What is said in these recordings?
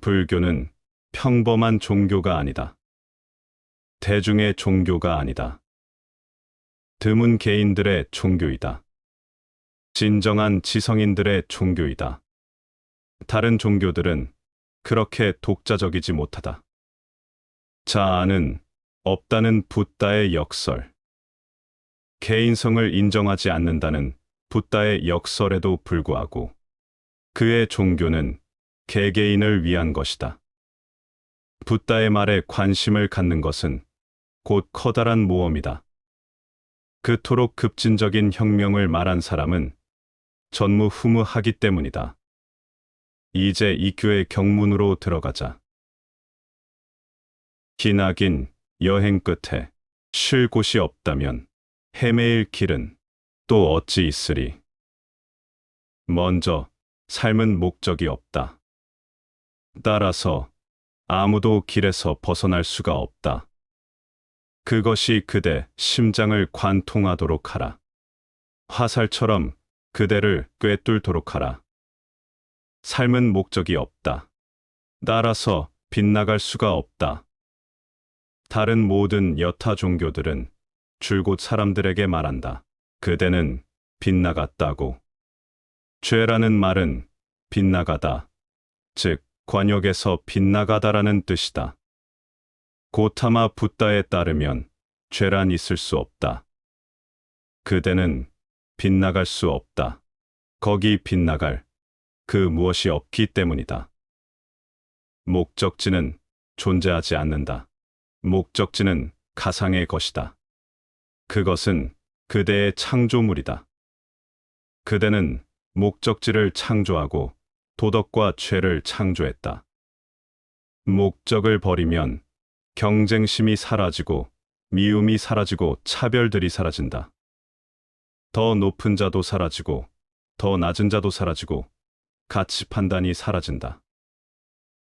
불교는 평범한 종교가 아니다. 대중의 종교가 아니다. 드문 개인들의 종교이다. 진정한 지성인들의 종교이다. 다른 종교들은 그렇게 독자적이지 못하다. 자아는 없다는 붓다의 역설. 개인성을 인정하지 않는다는 붓다의 역설에도 불구하고 그의 종교는 개개인을 위한 것이다. 붓다의 말에 관심을 갖는 것은 곧 커다란 모험이다. 그토록 급진적인 혁명을 말한 사람은 전무후무하기 때문이다. 이제 이교의 경문으로 들어가자. 기나긴 여행 끝에 쉴 곳이 없다면 헤매일 길은 또 어찌 있으리. 먼저 삶은 목적이 없다. 따라서 아무도 길에서 벗어날 수가 없다. 그것이 그대 심장을 관통하도록 하라. 화살처럼 그대를 꿰뚫도록 하라. 삶은 목적이 없다. 따라서 빗나갈 수가 없다. 다른 모든 여타 종교들은 줄곧 사람들에게 말한다. 그대는 빗나갔다고. 죄라는 말은 빗나가다, 즉 관역에서 빗나가다라는 뜻이다. 고타마 붓다에 따르면 죄란 있을 수 없다. 그대는 빗나갈 수 없다. 거기 빗나갈 그 무엇이 없기 때문이다. 목적지는 존재하지 않는다. 목적지는 가상의 것이다. 그것은 그대의 창조물이다. 그대는 목적지를 창조하고 도덕과 죄를 창조했다. 목적을 버리면 경쟁심이 사라지고 미움이 사라지고 차별들이 사라진다. 더 높은 자도 사라지고 더 낮은 자도 사라지고 가치 판단이 사라진다.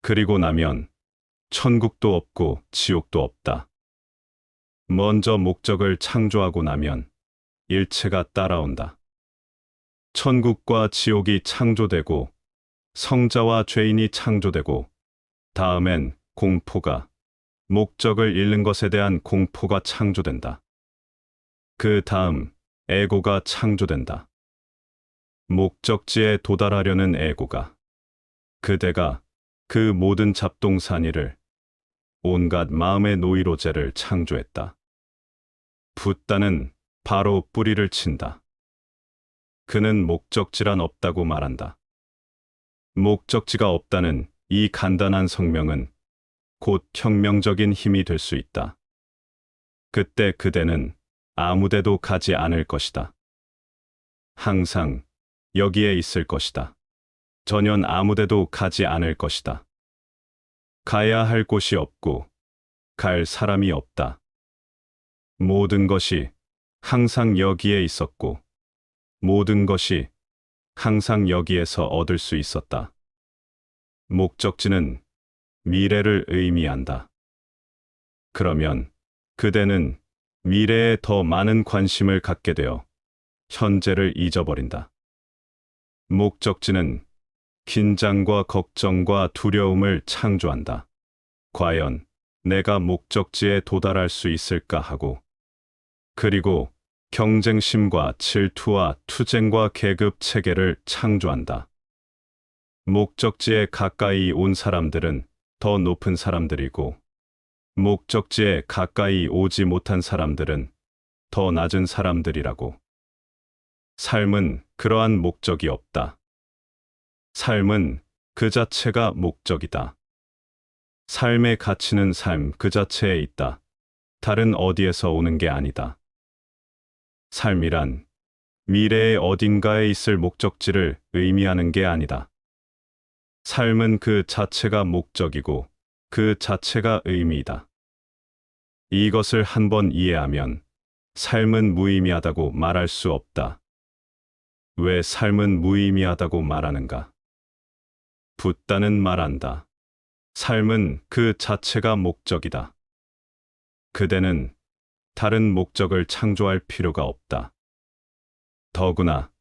그리고 나면 천국도 없고 지옥도 없다. 먼저 목적을 창조하고 나면 일체가 따라온다. 천국과 지옥이 창조되고 성자와 죄인이 창조되고 다음엔 공포가, 목적을 잃는 것에 대한 공포가 창조된다. 그 다음 에고가 창조된다. 목적지에 도달하려는 에고가, 그대가 그 모든 잡동사니를, 온갖 마음의 노이로제를 창조했다. 붓다는 바로 뿌리를 친다. 그는 목적지란 없다고 말한다. 목적지가 없다는 이 간단한 성명은 곧 혁명적인 힘이 될 수 있다. 그때 그대는 아무데도 가지 않을 것이다. 항상 여기에 있을 것이다. 전혀 아무데도 가지 않을 것이다. 가야 할 곳이 없고 갈 사람이 없다. 모든 것이 항상 여기에 있었고 모든 것이 항상 여기에서 얻을 수 있었다. 목적지는 미래를 의미한다. 그러면 그대는 미래에 더 많은 관심을 갖게 되어 현재를 잊어버린다. 목적지는 긴장과 걱정과 두려움을 창조한다. 과연 내가 목적지에 도달할 수 있을까 하고, 그리고 경쟁심과 질투와 투쟁과 계급 체계를 창조한다. 목적지에 가까이 온 사람들은 더 높은 사람들이고, 목적지에 가까이 오지 못한 사람들은 더 낮은 사람들이라고. 삶은 그러한 목적이 없다. 삶은 그 자체가 목적이다. 삶의 가치는 삶 그 자체에 있다. 다른 어디에서 오는 게 아니다. 삶이란 미래의 어딘가에 있을 목적지를 의미하는 게 아니다. 삶은 그 자체가 목적이고 그 자체가 의미이다. 이것을 한번 이해하면 삶은 무의미하다고 말할 수 없다. 왜 삶은 무의미하다고 말하는가? 붓다는 말한다. 삶은 그 자체가 목적이다. 그대는 다른 목적을 창조할 필요가 없다. 더구나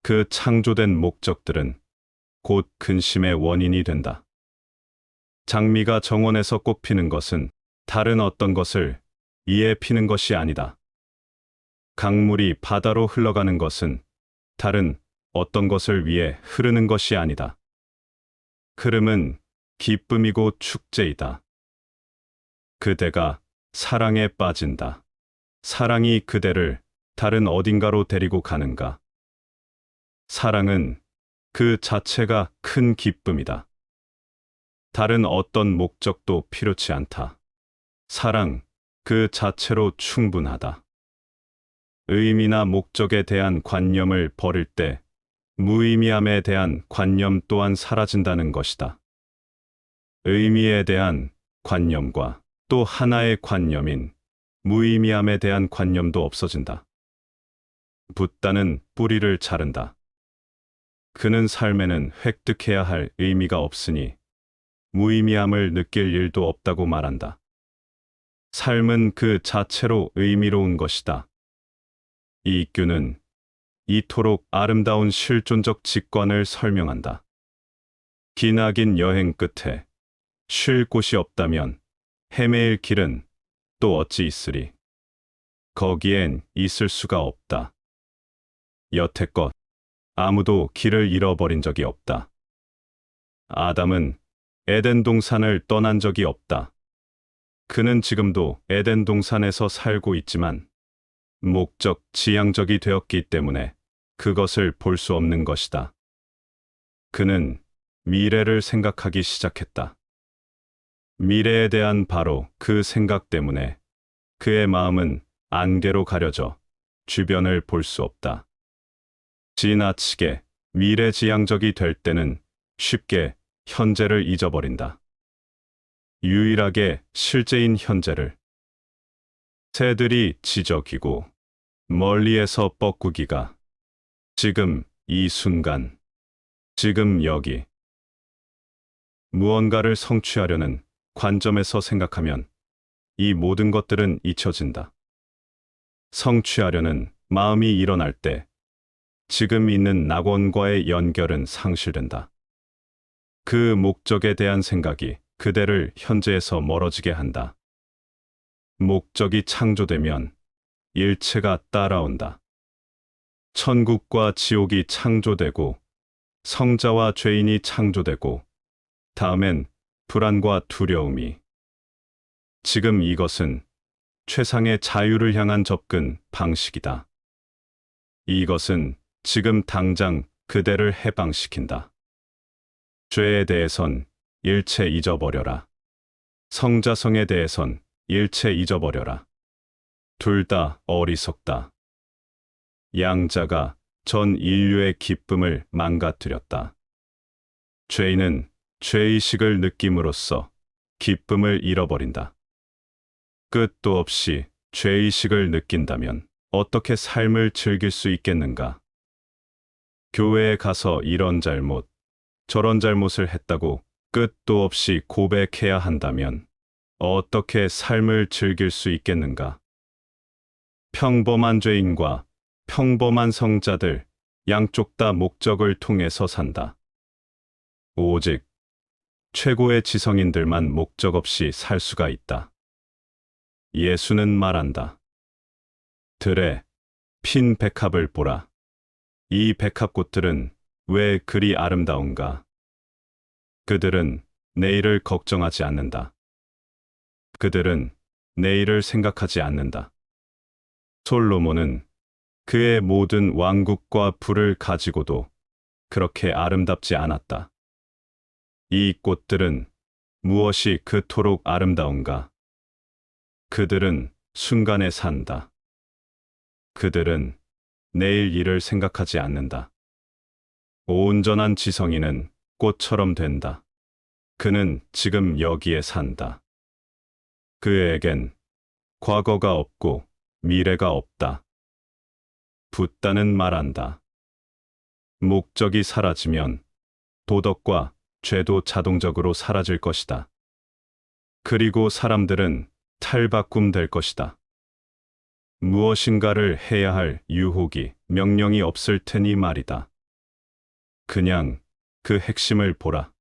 그 창조된 목적들은 곧 근심의 원인이 된다. 장미가 정원에서 꽃피는 것은 다른 어떤 것을 위해 피는 것이 아니다. 강물이 바다로 흘러가는 것은 다른 어떤 것을 위해 흐르는 것이 아니다. 흐름은 기쁨이고 축제이다. 그대가 사랑에 빠진다. 사랑이 그대를 다른 어딘가로 데리고 가는가? 사랑은 그 자체가 큰 기쁨이다. 다른 어떤 목적도 필요치 않다. 사랑 그 자체로 충분하다. 의미나 목적에 대한 관념을 버릴 때 무의미함에 대한 관념 또한 사라진다는 것이다. 의미에 대한 관념과 또 하나의 관념인 무의미함에 대한 관념도 없어진다. 붓다는 뿌리를 자른다. 그는 삶에는 획득해야 할 의미가 없으니 무의미함을 느낄 일도 없다고 말한다. 삶은 그 자체로 의미로운 것이다. 이익규는 이토록 아름다운 실존적 직관을 설명한다. 기나긴 여행 끝에 쉴 곳이 없다면 헤매일 길은 또 어찌 있으리. 거기엔 있을 수가 없다. 여태껏 아무도 길을 잃어버린 적이 없다. 아담은 에덴 동산을 떠난 적이 없다. 그는 지금도 에덴 동산에서 살고 있지만 목적, 지향적이 되었기 때문에 그것을 볼 수 없는 것이다. 그는 미래를 생각하기 시작했다. 미래에 대한 바로 그 생각 때문에 그의 마음은 안개로 가려져 주변을 볼 수 없다. 지나치게 미래지향적이 될 때는 쉽게 현재를 잊어버린다. 유일하게 실제인 현재를. 새들이 지저귀고 멀리에서 뻐꾸기가 지금 이 순간, 지금 여기. 무언가를 성취하려는 관점에서 생각하면 이 모든 것들은 잊혀진다. 성취하려는 마음이 일어날 때 지금 있는 낙원과의 연결은 상실된다. 그 목적에 대한 생각이 그대를 현재에서 멀어지게 한다. 목적이 창조되면 일체가 따라온다. 천국과 지옥이 창조되고 성자와 죄인이 창조되고 다음엔 불안과 두려움이. 지금 이것은 최상의 자유를 향한 접근 방식이다. 이것은 지금 당장 그대를 해방시킨다. 죄에 대해선 일체 잊어버려라. 성자성에 대해선 일체 잊어버려라. 둘 다 어리석다. 양자가 전 인류의 기쁨을 망가뜨렸다. 죄인은 죄의식을 느낌으로써 기쁨을 잃어버린다. 끝도 없이 죄의식을 느낀다면 어떻게 삶을 즐길 수 있겠는가? 교회에 가서 이런 잘못, 저런 잘못을 했다고 끝도 없이 고백해야 한다면 어떻게 삶을 즐길 수 있겠는가? 평범한 죄인과 평범한 성자들 양쪽 다 목적을 통해서 산다. 오직 최고의 지성인들만 목적 없이 살 수가 있다. 예수는 말한다. 들에 핀 백합을 보라. 이 백합꽃들은 왜 그리 아름다운가? 그들은 내일을 걱정하지 않는다. 그들은 내일을 생각하지 않는다. 솔로몬은 그의 모든 왕국과 부를 가지고도 그렇게 아름답지 않았다. 이 꽃들은 무엇이 그토록 아름다운가? 그들은 순간에 산다. 그들은 내일 일을 생각하지 않는다. 온전한 지성인은 꽃처럼 된다. 그는 지금 여기에 산다. 그에겐 과거가 없고 미래가 없다. 붓다는 말한다. 목적이 사라지면 도덕과 죄도 자동적으로 사라질 것이다. 그리고 사람들은 탈바꿈 될 것이다. 무엇인가를 해야 할 유혹이, 명령이 없을 테니 말이다. 그냥 그 핵심을 보라.